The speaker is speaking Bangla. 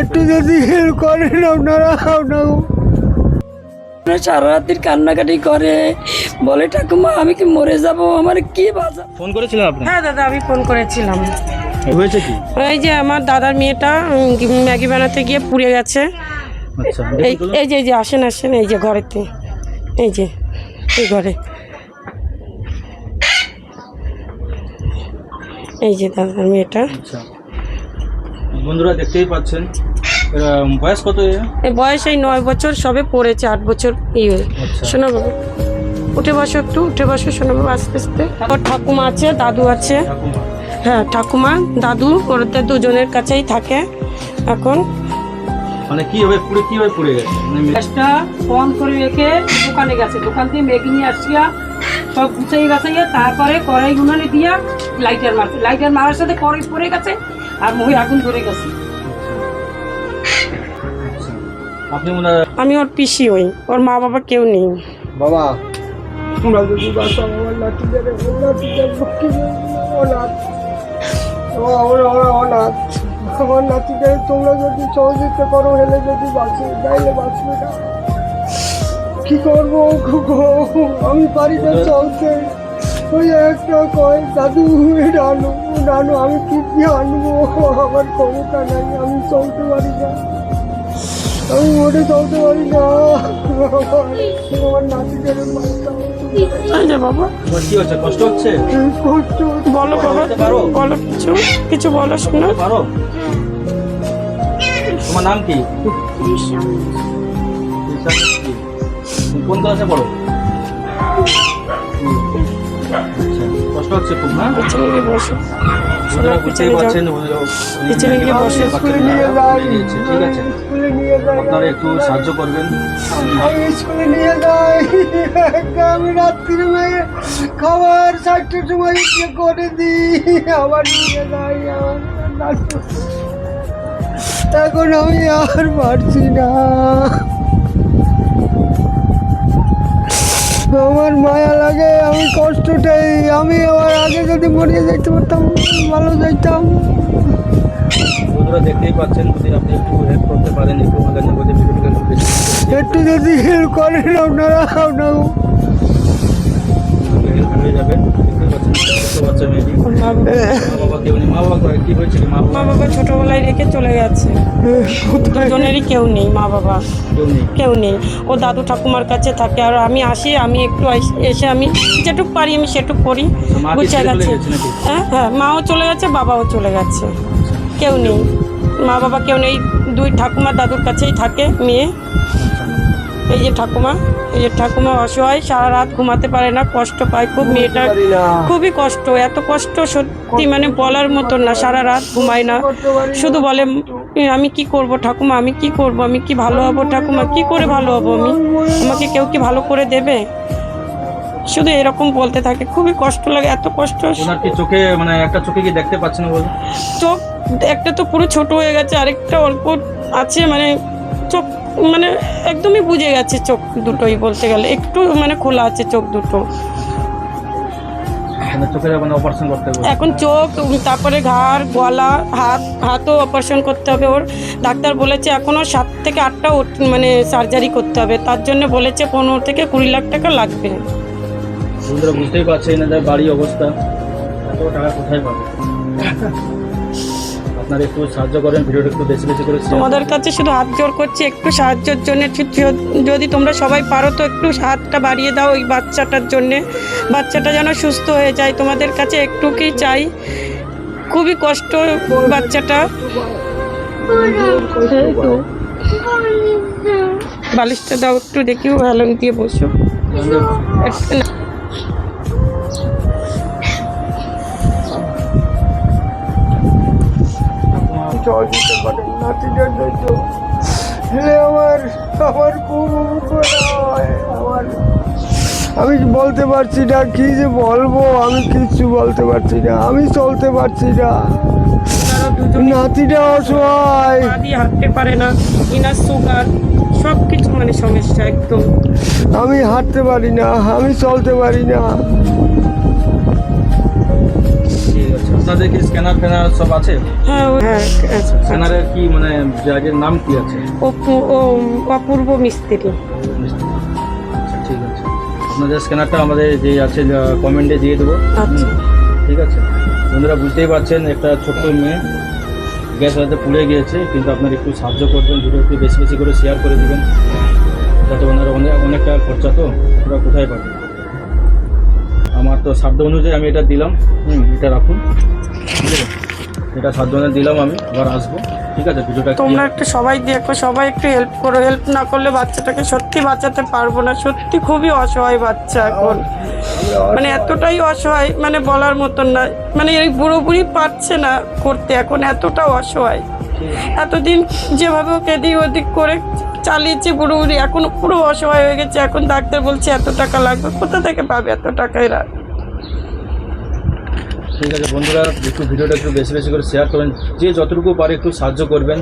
একটু যদি হেল্প করেন আপনারা। সারা রাত্রির কান্নাকাটি করে, বলে ঠাকুমা আমি কি মরে যাব, আমার কি বাঁচা। ফোন করেছিলেন আপনি? হ্যাঁ দাদা, আমি ফোন করেছিলাম। হয়েছে কি? এই যে আমার দাদার মেয়েটা ম্যাগি বানাতে গিয়ে পুড়ে গেছে। আচ্ছা, এই যে আসেন আসেন, এই যে ঘরেতে, এই যে এই ঘরে, এই যে দাদার মেয়েটা। আচ্ছা, বন্ধুরা দেখতেই পাচ্ছেন, বয়স কত? এই বয়স এই 9 বছর, সবে পড়েছে 8 বছর। শোনো বাবু, উঠে বসো, একটু উঠে বসো, শোনো বাবু, আস্তে আস্তে। ওর ঠাকুমা আছে, দাদু আছে। হ্যাঁ, ঠাকুমা দাদু ওদের দুজনের কাছেই থাকে এখন। মানে কিভাবে পুড়ে গেছে? গ্যাসটা অন করে রেখে দোকানে গেছে, দোকান থেকে ম্যাগি নিয়ে আসিয়া সব গুছাই গাছাইয়া তারপরে কড়াই গুনানে দিয়া লাইটার মারছে, লাইটার মারার সাথে কড়াই পড়ে গেছে আর মহি আগুন ধরে গেছে। আমি ওর পিসি হই, ওর মা বাবা কেউ নেই। বাবা তোমরা যদি বাঁচাও আমার নাতিদের, আমার নাতিদের তোমরা যদি সহযোগিতা করো, হেলে যদি বাঁচে, গাইলে বাঁচবে না। কি করবো আমি পারি না চলতে। ওই একটা কয় দাদু রানু, আমি কি আনবো, আমার ক্ষমতা নাই, আমি চলতে পারি না, আমি মোটে চলতে পারি না। আমার নাতিদের বাবা কি হচ্ছে? কষ্ট হচ্ছে? কষ্ট। বলো বাবা, বলো কিছু বলো, শোনো। তোমার নাম কি? কোন ক্লাসে পড়ো? কষ্ট হচ্ছে খুব না? পিছনে গিয়ে বসো, বুঝতেই পারছেন, পিছনে গিয়ে বসে। ঠিক আছে, আপনারা একটু সাহায্য করবেন। আমি স্কুলে নিয়ে যাই, আমি রাত্রির মেয়ে খাবার 4টার সময় করে দিই, আবার নিয়ে যাই। এখন আমি আর পারছি না, আমার মায়া লাগে, আমি কষ্টটাই। আমি আবার আগে যদি মরিয়ে যাইতে পারতাম ভালো যাইতাম। বন্ধুরা দেখতেই পাচ্ছেন, যদি আপনি একটু হেল্প করতে পারেন, একটু একটু যদি হেল্প করেন আপনারা, হেল্প হয়ে যাবে। দেখতেই পাচ্ছেন ছোট বাচ্চা মেয়ে, মা বাবা কেউ নেই। মা বাবা কি হয়েছে? মা বাবা ছোটবেলায় রেখে চলে গেছে, দুজনেরই কেউ নেই, মা বাবা কেউ নেই। ও দাদু ঠাকুমার কাছে থাকে, আর আমি আসি, আমি একটু এসে আমি যেটুকু পারি আমি সেটুকু করি, বুঝে গেছে। হ্যাঁ, মাও চলে গেছে, বাবাও চলে গেছে, কেউ নেই, মা বাবা কেউ নেই। 2 ঠাকুমা দাদুর কাছেই থাকে মেয়ে। এই যে ঠাকুমা অসহায়, সারা রাত ঘুমাতে পারে না, কষ্ট পায় খুব মেয়েটা, খুবই কষ্ট, এত কষ্ট সত্যি মানে বলার মতন না। সারা রাত ঘুমায় না, শুধু বলে আমি কি করব ঠাকুমা, আমি কি করব, আমি কি ভালো হব ঠাকুমা, কি করে ভালো হব আমি, আমাকে কেউ কি ভালো করে দেবে, শুধু এরকম বলতে থাকে। খুবই কষ্ট লাগে, এত কষ্ট। চোখে মানে একটা চোখে কি দেখতে পাচ্ছেন না? বলে চোখ একটা তো পুরো ছোট হয়ে গেছে, আরেকটা অল্প আছে, মানে চোখ মানে একদমই বুঝে গেছে, চোখ দুটোই বলতে গেলে একটু মানে খোলা আছে চোখ দুটো। এখন চোখ, তারপরে ঘাড়, গলা, হাতও অপারেশন করতে হবে ওর। ডাক্তার বলেছে এখনও 7 থেকে 8টা মানে সার্জারি করতে হবে, তার জন্য বলেছে 15 থেকে 20 লাখ টাকা লাগবে। বুঝতেই পারছেন না বাড়ির অবস্থা, এত টাকা কোথায় পাবে? আপনারা একটু সাহায্য করেন, ভিডিওটা একটু বেশি করে। তোমাদের কাছে শুধু হাত জোর করছি, একটু সাহায্যের জন্য, যদি তোমরা সবাই পারো তো একটু হাতটা বাড়িয়ে দাও ওই বাচ্চাটার জন্যে, বাচ্চাটা যেন সুস্থ হয়ে যায়। তোমাদের কাছে একটু কি চাই, খুবই কষ্ট বাচ্চাটা। বালিশটা দাও একটু, দেখিও হেলান দিয়ে বসো। জল দিতে পারেন নাতিদের জন্য, আমার খুব আমি বলতে পারছি না, কি যে বলবো, আমি কিচ্ছু বলতে পারছি না, আমি চলতে পারছি না। নাতিটা অসহায়, হাঁটতে পারে না, ইনার সুগার, সব কিছু মানে সমস্যা একদম। আমি হাঁটতে পারি না, আমি চলতে পারি না। ঠিক আছে। আপনাদের কি স্ক্যানার ফ্যানার সব আছে? হ্যাঁ হ্যাঁ স্ক্যানারের কি মানে জায়গার নাম কি আছে? অপূর্ব মিস্ত্রি। আচ্ছা ঠিক আছে, আপনাদের স্ক্যানারটা আমাদের যে আছে কমেন্টে দিয়ে দেবো। আচ্ছা ঠিক আছে বন্ধুরা, বুঝতেই পারছেন একটা ছোট্ট মেয়ে গ্যাস হয়তো পুড়ে গিয়েছে, কিন্তু আপনারা একটু সাহায্য করবেন, ভিডিও একটু বেশি বেশি করে শেয়ার করে দেবেন, যাতে ওনারা অনেক টাকা খরচা, তো ওরা কোথায় পাবে। আমার তো সাধ্য অনুযায়ী আমি এটা দিলাম, এটা রাখুন, ঠিক আছে, এটা সাধ্য অনুযায়ী দিলাম, আমি আবার আসবো। ঠিক আছে, ভিডিওটা তোমরা একটু সবাই দেখো, সবাই একটু হেল্প করো। হেল্প না করলে বাচ্চাটাকে সত্যি বাঁচাতে পারবো না। সত্যি খুবই অসহায় বাচ্চা এখন, মানে এতটাই অসহায় মানে বলার মতন না। মানে এই বুড়ো বুড়ি পারছে না করতে, এখন এতটা অসহায়। এতদিন যেভাবে ওকে এদিক ওদিক করে চালিয়েছে বুড়ো বুড়ি, এখন পুরো অসহায় হয়ে গেছে। এখন ডাক্তার বলছে এত টাকা লাগবে, কোথা থেকে পাবে এত টাকা এরা? ঠিক আছে বন্ধুরা, একটু ভিডিওটা একটু বেশি বেশি করে শেয়ার করবেন, যে যতটুকু পারে একটু সাহায্য করবেন।